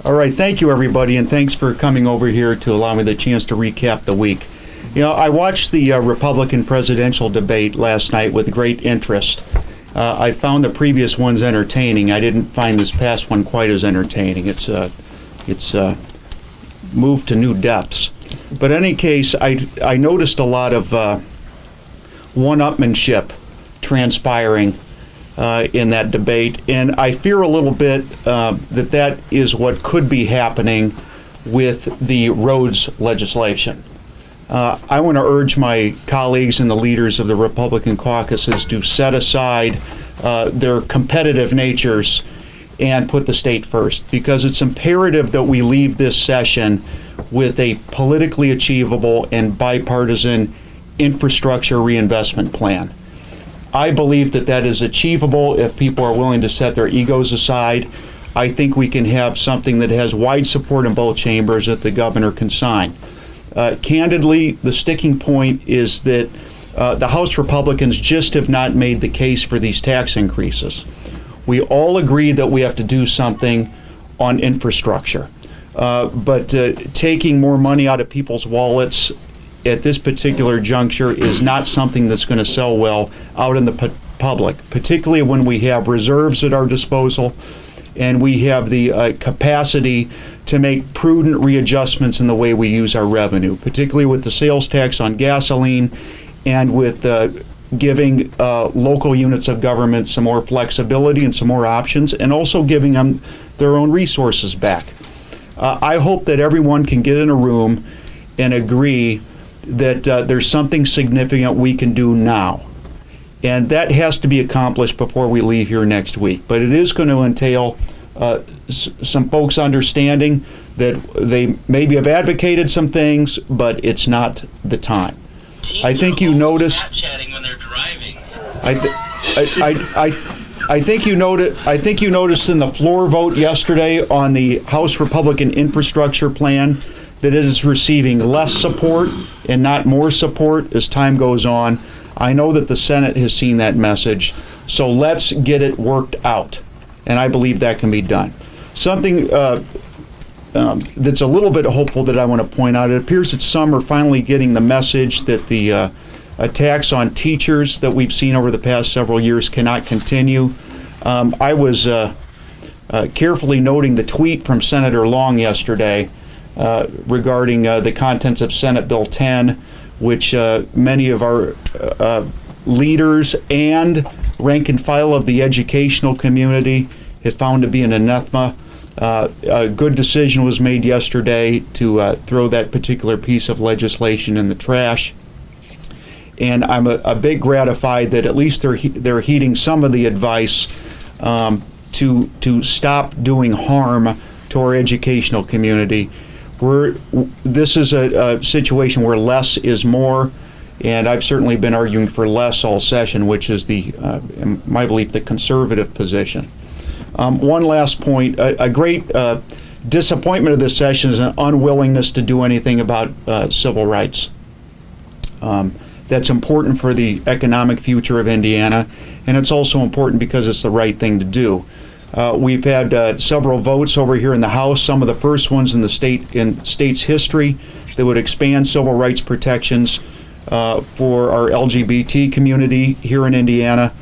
All right, thank you, everybody, and thanks for coming over here to allow me the chance to recap the week. You know, I watched the Republican presidential debate last night with great interest. I found the previous ones entertaining. I didn't find this past one quite as entertaining. It's moved to new depths. But in any case, I noticed a lot of one-upmanship transpiring in that debate, and I fear a little bit that is what could be happening with the roads legislation. I want to urge my colleagues and the leaders of the Republican caucuses to set aside their competitive natures and put the state first, because it's imperative that we leave this session with a politically achievable and bipartisan infrastructure reinvestment plan. I believe that is achievable if people are willing to set their egos aside. I think we can have something that has wide support in both chambers that the governor can sign. Candidly, the sticking point is that the House Republicans just have not made the case for these tax increases. We all agree that we have to do something on infrastructure, but taking more money out of people's wallets at this particular juncture is not something that's going to sell well out in the public, particularly when we have reserves at our disposal and we have the capacity to make prudent readjustments in the way we use our revenue, particularly with the sales tax on gasoline and with giving local units of government some more flexibility and some more options, and also giving them their own resources back. I hope that everyone can get in a room and agree that there's something significant we can do now. And that has to be accomplished before we leave here next week. But it is going to entail some folks understanding that they maybe have advocated some things, but it's not the time. I think you noticed. Snapchatting when they're driving. I think you noticed in the floor vote yesterday on the House Republican infrastructure plan that it is receiving less support and not more support as time goes on. I know that the Senate has seen that message, so let's get it worked out, and I believe that can be done. Something that's a little bit hopeful that I want to point out, it appears that some are finally getting the message that the attacks on teachers that we've seen over the past several years cannot continue. I was carefully noting the tweet from Senator Long yesterday regarding the contents of Senate Bill 10, which many of our leaders and rank and file of the educational community have found to be an anathema. A good decision was made yesterday to throw that particular piece of legislation in the trash. And I'm a bit gratified that at least they're heeding some of the advice to stop doing harm to our educational community. This is a situation where less is more, and I've certainly been arguing for less all session, which is in my belief, the conservative position. One last point, a great disappointment of this session is an unwillingness to do anything about civil rights. That's important for the economic future of Indiana, and it's also important because it's the right thing to do. We've had several votes over here in the House, some of the first ones in the state's history that would expand civil rights protections for our LGBT community here in Indiana.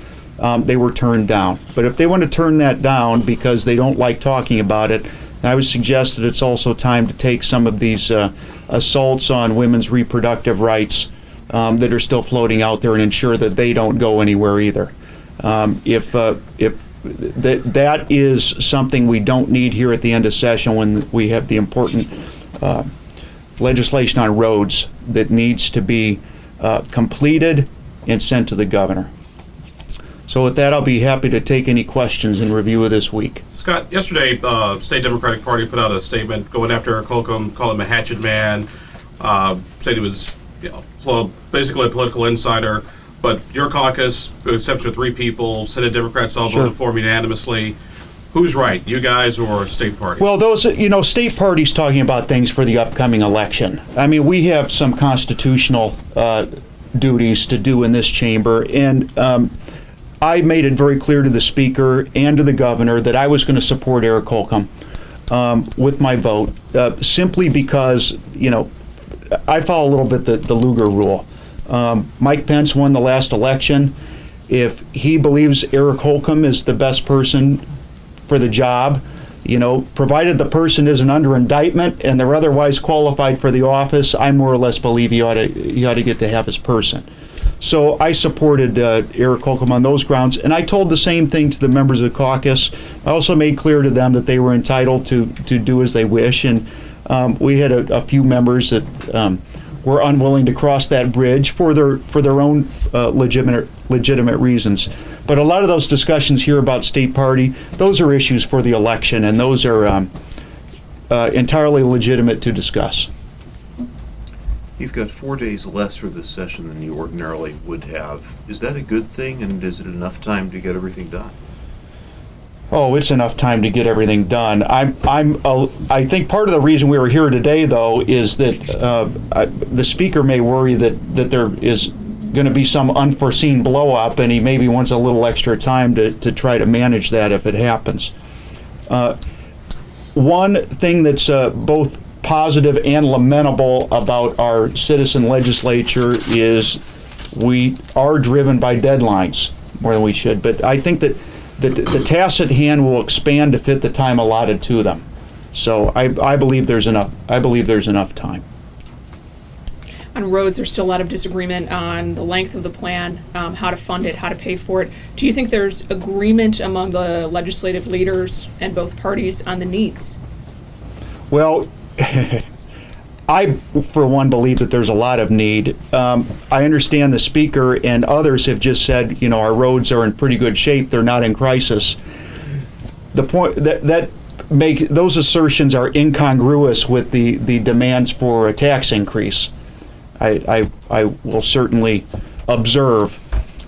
They were turned down. But if they want to turn that down because they don't like talking about it, I would suggest that it's also time to take some of these assaults on women's reproductive rights that are still floating out there and ensure that they don't go anywhere either. If that is something we don't need here at the end of session when we have the important legislation on roads that needs to be completed and sent to the governor. So with that, I'll be happy to take any questions in review of this week. Scott, yesterday, State Democratic Party put out a statement going after Eric Holcomb, calling him a hatchet man, said he was basically a political insider. But your caucus, with the exception of 3 people, Senate Democrats all voted for him unanimously. Who's right, you guys or state party? Well, those, state parties talking about things for the upcoming election. I mean, we have some constitutional duties to do in this chamber, and I made it very clear to the speaker and to the governor that I was going to support Eric Holcomb. with my vote, simply because, I follow a little bit the Lugar rule. Mike Pence won the last election. If he believes Eric Holcomb is the best person for the job, provided the person isn't under indictment and they're otherwise qualified for the office, I more or less believe he ought to get to have his person. So I supported Eric Holcomb on those grounds, and I told the same thing to the members of the caucus. I also made clear to them that they were entitled to do as they wish, and we had a few members that were unwilling to cross that bridge for their own legitimate reasons. But a lot of those discussions here about state party, those are issues for the election, and those are entirely legitimate to discuss. You've got 4 days less for this session than you ordinarily would have. Is that a good thing, and is it enough time to get everything done? Oh, it's enough time to get everything done. I think part of the reason we were here today, though, is that the speaker may worry that there is going to be some unforeseen blow up, and he maybe wants a little extra time to try to manage that if it happens. One thing that's both positive and lamentable about our citizen legislature is we are driven by deadlines more than we should. But I think that the tasks at hand will expand to fit the time allotted to them. So I believe there's enough. I believe there's enough time. On roads, there's still a lot of disagreement on the length of the plan, how to fund it, how to pay for it. Do you think there's agreement among the legislative leaders and both parties on the needs? Well, I, for one, believe that there's a lot of need. I understand the speaker and others have just said, our roads are in pretty good shape. They're not in crisis. The point that make those assertions are incongruous with the demands for a tax increase. I will certainly observe,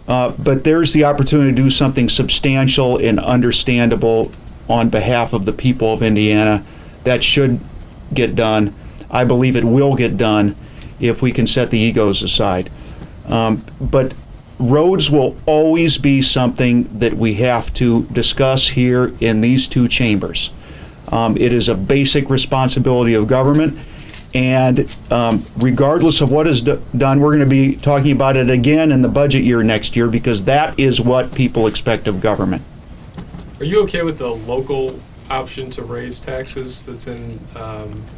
but there's the opportunity to do something substantial and understandable on behalf of the people of Indiana. That should get done. I believe it will get done if we can set the egos aside. But roads will always be something that we have to discuss here in these two chambers. It is a basic responsibility of government, and regardless of what is done, we're going to be talking about it again in the budget year next year, because that is what people expect of government. Are you okay with the local option to raise taxes that's in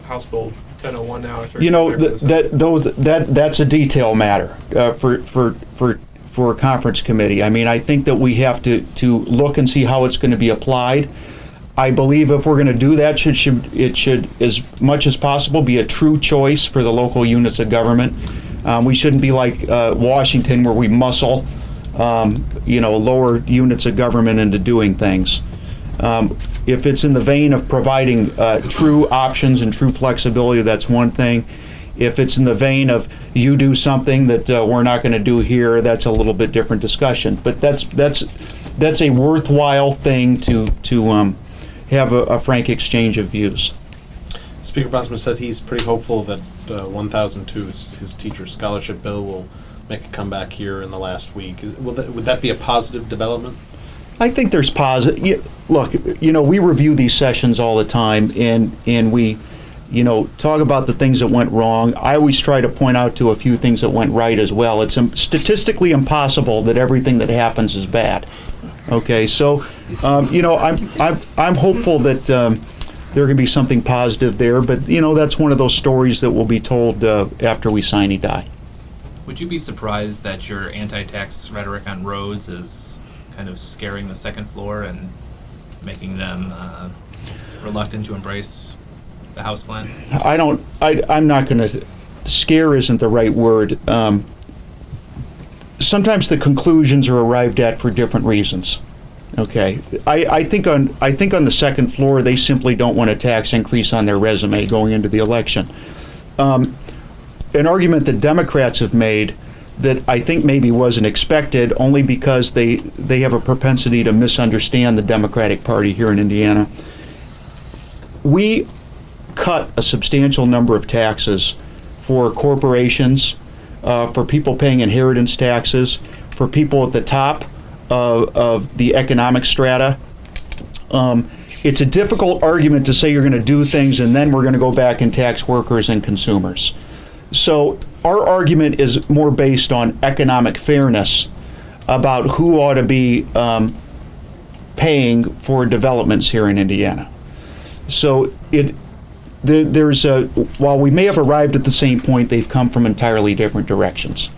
House Bill 1001 now? That's a detail matter for a conference committee. I mean, I think that we have to look and see how it's going to be applied. I believe if we're going to do that, it should, as much as possible, be a true choice for the local units of government. We shouldn't be like Washington, where we muscle, lower units of government into doing things. If it's in the vein of providing true options and true flexibility, that's one thing. If it's in the vein of you do something that we're not going to do here, that's a little bit different discussion. But that's a worthwhile thing to have a frank exchange of views. Speaker Bosman said he's pretty hopeful that 1002, his teacher scholarship bill, will make a comeback here in the last week. Would that be a positive development? I think there's positive. Look, we review these sessions all the time, and we, talk about the things that went wrong. I always try to point out to a few things that went right as well. It's statistically impossible that everything that happens is bad. Okay, so I'm hopeful that there can be something positive there, but that's one of those stories that will be told after we sine die. Would you be surprised that your anti-tax rhetoric on roads is kind of scaring the second floor and making them reluctant to embrace the House plan? I'm not going to, scare isn't the right word. Sometimes the conclusions are arrived at for different reasons. Okay, I think on the second floor they simply don't want a tax increase on their resume going into the election. An argument that Democrats have made that I think maybe wasn't expected, only because they have a propensity to misunderstand the Democratic Party here in Indiana. We cut a substantial number of taxes for corporations, for people paying inheritance taxes, for people at the top of the economic strata. it's a difficult argument to say you're going to do things and then we're going to go back and tax workers and consumers. So our argument is more based on economic fairness about who ought to be paying for developments here in Indiana. So there's while we may have arrived at the same point, they've come from entirely different directions.